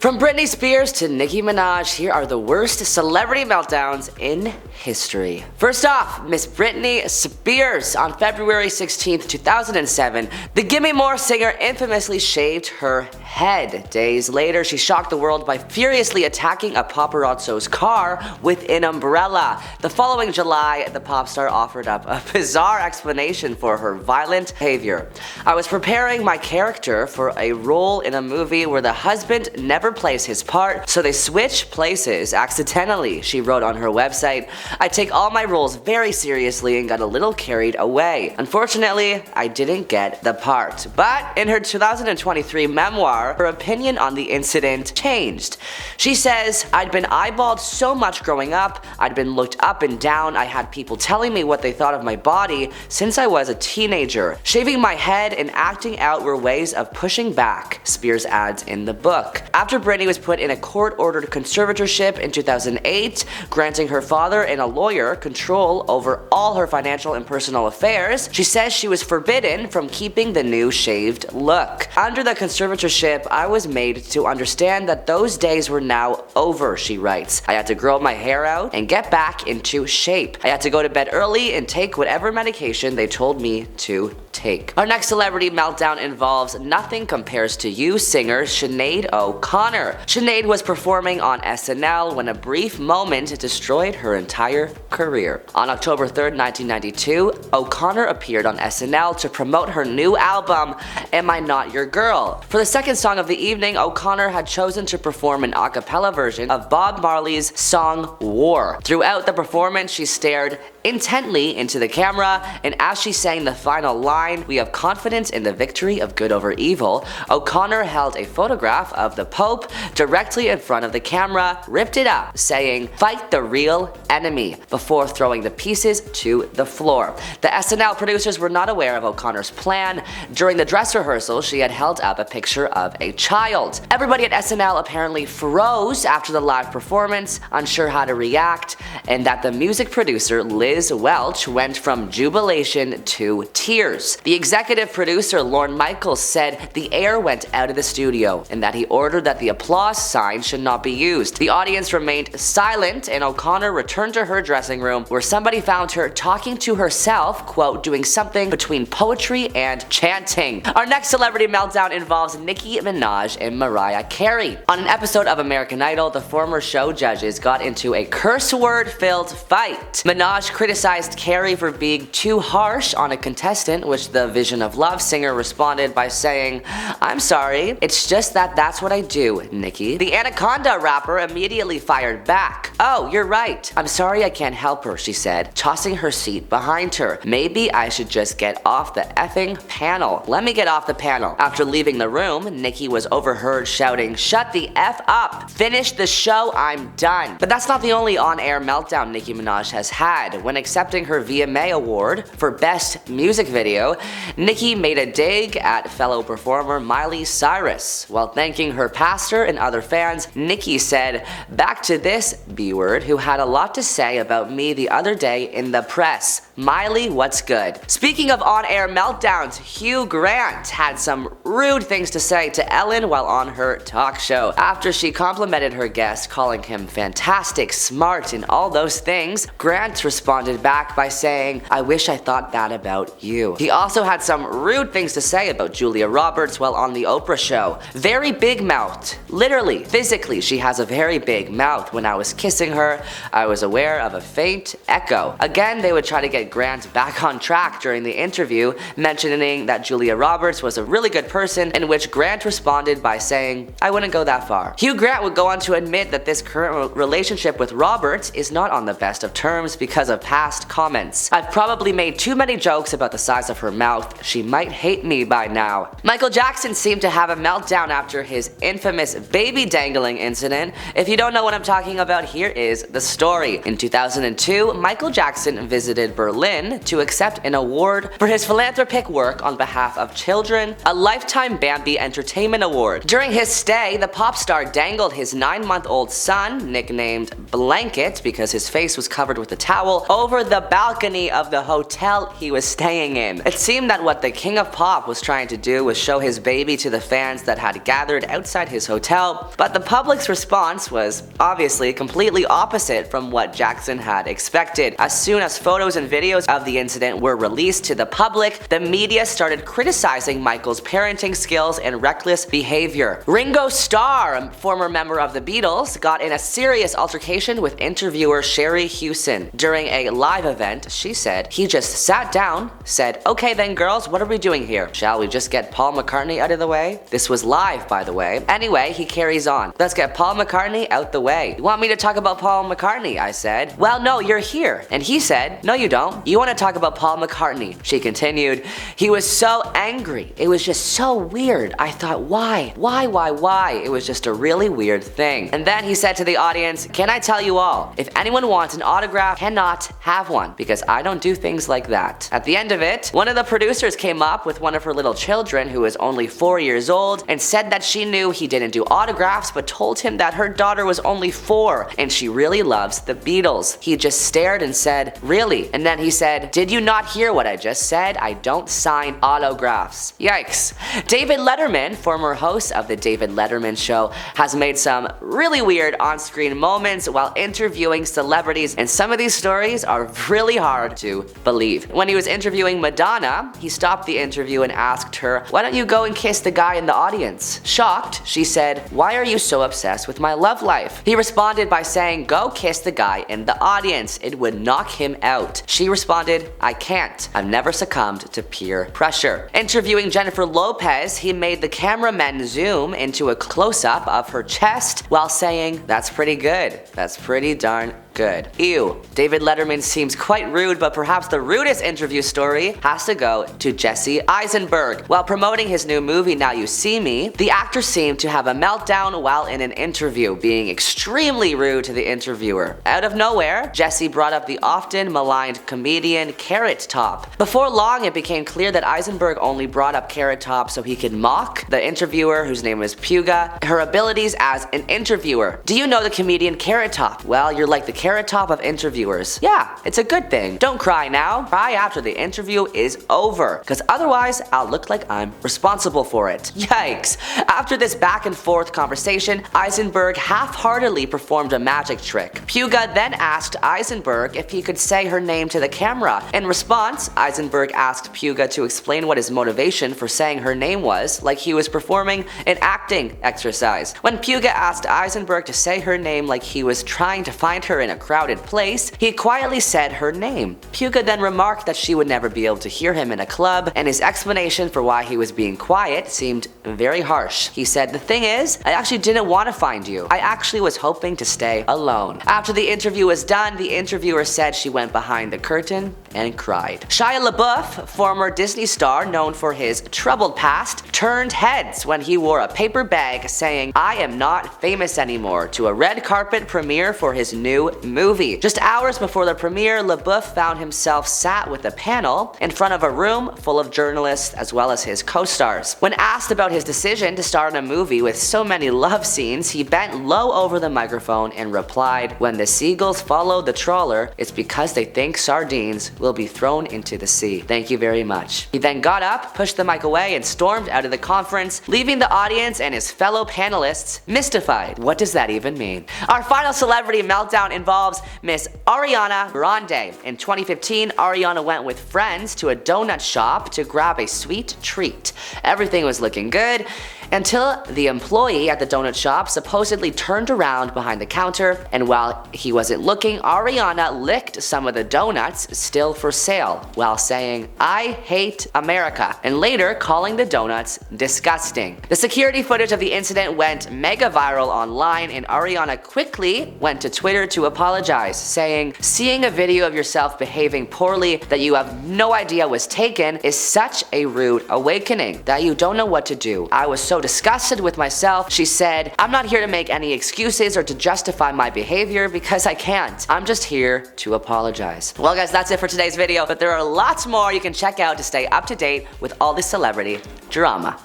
From Britney Spears to Nicki Minaj, here are the worst celebrity meltdowns in history. First off, Miss Britney Spears. On February 16, 2007, the Gimme More singer infamously shaved her head. Days later, she shocked the world by furiously attacking a paparazzo's car with an umbrella. The following July, the pop star offered up a bizarre explanation for her violent behavior. "I was preparing my character for a role in a movie where the husband never plays his part, so they switch places accidentally," she wrote on her website. "I take all my roles very seriously and got a little carried away. Unfortunately, I didn't get the part." But in her 2023 memoir, her opinion on the incident changed. She says, "I'd been eyeballed so much growing up, I'd been looked up and down, I had people telling me what they thought of my body since I was a teenager. Shaving my head and acting out were ways of pushing back," Spears adds in the book. After Britney was put in a court-ordered conservatorship in 2008, granting her father and a lawyer control over all her financial and personal affairs, she says she was forbidden from keeping the new shaved look. "Under the conservatorship, I was made to understand that those days were now over," she writes. "I had to grow my hair out and get back into shape. I had to go to bed early and take whatever medication they told me to take." Our next celebrity meltdown involves Nothing Compares to You singer Sinead O'Connor. Sinead was performing on SNL when a brief moment destroyed her entire career. On October 3rd, 1992, O'Connor appeared on SNL to promote her new album, Am I Not Your Girl? For the second song of the evening, O'Connor had chosen to perform an a cappella version of Bob Marley's song War. Throughout the performance, she stared intently into the camera, and as she sang the final line, "We have confidence in the victory of good over evil," O'Connor held a photograph of the Pope directly in front of the camera, ripped it up, saying, "Fight the real enemy," before throwing the pieces to the floor. The SNL producers were not aware of O'Connor's plan. During the dress rehearsal, she had held up a picture of a child. Everybody at SNL apparently froze after the live performance, unsure how to react, and that the music producer Liz Welch went from jubilation to tears. The executive producer Lorne Michaels said the air went out of the studio and that he ordered that the applause sign should not be used. The audience remained silent and O'Connor returned to her dressing room where somebody found her talking to herself, quote, doing something between poetry and chanting. Our next celebrity meltdown involves Nicki Minaj and Mariah Carey. On an episode of American Idol, the former show judges got into a curse word-filled fight. Minaj criticized Carey for being too harsh on a contestant, which the Vision of Love singer responded by saying, "I'm sorry, it's just that that's what I do, Nicki." The Anaconda rapper immediately fired back. "Oh, you're right. I'm sorry I can't help her," she said, tossing her seat behind her. "Maybe I should just get off the effing panel. Let me get off the panel." After leaving the room, Nicki was overheard shouting, "Shut the F up! Finish the show, I'm done." But that's not the only on-air meltdown Nicki Minaj has had. When accepting her VMA award for Best Music Video, Nicki made a dig at fellow performer Miley Cyrus. While thanking her pastor and other fans, Nicki said, "Back to this B-word who had a lot to say about me the other day in the press. Miley, what's good?" Speaking of on-air meltdowns, Hugh Grant had some rude things to say to Ellen while on her talk show. After she complimented her guest, calling him fantastic, smart, and all those things, Grant responded back by saying, "I wish I thought that about you." He also had some rude things to say about Julia Roberts while on the Oprah show. "Very big mouthed. Literally, physically, she has a very big mouth. When I was kissing her, I was aware of a faint echo." Again, they would try to get Grant back on track during the interview, mentioning that Julia Roberts was a really good person, in which Grant responded by saying, "I wouldn't go that far." Hugh Grant would go on to admit that this current relationship with Roberts is not on the best of terms because of past comments. "I've probably made too many jokes about the size of her mouth. She might hate me by now." Michael Jackson seemed to have a meltdown after his infamous baby dangling incident. If you don't know what I'm talking about, here is the story. In 2002, Michael Jackson visited Berlin to accept an award for his philanthropic work on behalf of children. A lifetime Lifetime Bambi Entertainment Award. During his stay, the pop star dangled his 9-month-old son, nicknamed Blanket because his face was covered with a towel, over the balcony of the hotel he was staying in. It seemed that what the king of pop was trying to do was show his baby to the fans that had gathered outside his hotel, but the public's response was obviously completely opposite from what Jackson had expected. As soon as photos and videos of the incident were released to the public, the media started criticizing Michael's parenting skills and reckless behavior. Ringo Starr, a former member of the Beatles, got in a serious altercation with interviewer Sherry Hewson. During a live event, she said, "He just sat down, said, 'Okay then girls, what are we doing here? Shall we just get Paul McCartney out of the way?'" This was live, by the way. Anyway, he carries on. "Let's get Paul McCartney out the way." "You want me to talk about Paul McCartney?" I said. "Well, no, you're here." And he said, "No, you don't. You want to talk about Paul McCartney." She continued. He was so angry. It was just so weird. I thought, why? Why? It was just a really weird thing. And then he said to the audience, "Can I tell you all, if anyone wants an autograph, cannot have one, because I don't do things like that." At the end of it, one of the producers came up with one of her little children who was only 4 years old and said that she knew he didn't do autographs, but told him that her daughter was only 4 and she really loves the Beatles. He just stared and said, "Really?" And then he said, "Did you not hear what I just said? I don't sign autographs." Yikes. David Letterman, former host of the David Letterman Show, has made some really weird on-screen moments while interviewing celebrities, and some of these stories are really hard to believe. When he was interviewing Madonna, he stopped the interview and asked her, "Why don't you go and kiss the guy in the audience?" Shocked, she said, "Why are you so obsessed with my love life?" He responded by saying, "Go kiss the guy in the audience. It would knock him out." She responded, "I can't. I've never succumbed to peer pressure." Interviewing Jennifer Lopez, he made the cameraman zoom into a close-up of her chest while saying, "That's pretty good. That's pretty darn good." Ew. David Letterman seems quite rude, but perhaps the rudest interview story has to go to Jesse Eisenberg. While promoting his new movie Now You See Me, the actor seemed to have a meltdown while in an interview, being extremely rude to the interviewer. Out of nowhere, Jesse brought up the often maligned comedian Carrot Top. Before long, it became clear that Eisenberg only brought up Carrot Top so he could mock the interviewer, whose name was Puga, her abilities as an interviewer. "Do you know the comedian Carrot Top? Well, you're like the Carrot Top of interviewers." "Yeah, it's a good thing. Don't cry now. Cry after the interview is over, because otherwise I'll look like I'm responsible for it." Yikes. After this back and forth conversation, Eisenberg half-heartedly performed a magic trick. Puga then asked Eisenberg if he could say her name to the camera. In response, Eisenberg asked Puga to explain what his motivation for saying her name was, like he was performing an acting exercise. When Puga asked Eisenberg to say her name like he was trying to find her in a crowded place, he quietly said her name. Puga then remarked that she would never be able to hear him in a club, and his explanation for why he was being quiet seemed very harsh. He said, "The thing is, I actually didn't want to find you. I actually was hoping to stay alone." After the interview was done, the interviewer said she went behind the curtain and cried. Shia LaBeouf, former Disney star known for his troubled past, turned heads when he wore a paper bag saying, "I am not famous anymore," to a red carpet premiere for his new movie. Just hours before the premiere, LaBeouf found himself sat with a panel in front of a room full of journalists as well as his co-stars. When asked about his decision to star in a movie with so many love scenes, he bent low over the microphone and replied, "When the seagulls follow the trawler, it's because they think sardines will be thrown into the sea. Thank you very much." He then got up, pushed the mic away, and stormed out of the conference, leaving the audience and his fellow panelists mystified. What does that even mean? Our final celebrity meltdown involves Miss Ariana Grande. In 2015, Ariana went with friends to a donut shop to grab a sweet treat. Everything was looking good until the employee at the donut shop supposedly turned around behind the counter, and while he wasn't looking, Ariana licked some of the donuts still for sale while saying, "I hate America," and later calling the donuts disgusting. The security footage of the incident went mega viral online, and Ariana quickly went to Twitter to apologize, saying, "Seeing a video of yourself behaving poorly that you have no idea was taken is such a rude awakening that you don't know what to do. I was so disgusted with myself." She said, "I'm not here to make any excuses or to justify my behavior because I can't. I'm just here to apologize." Well guys, that's it for today's video, but there are lots more you can check out to stay up to date with all this celebrity drama.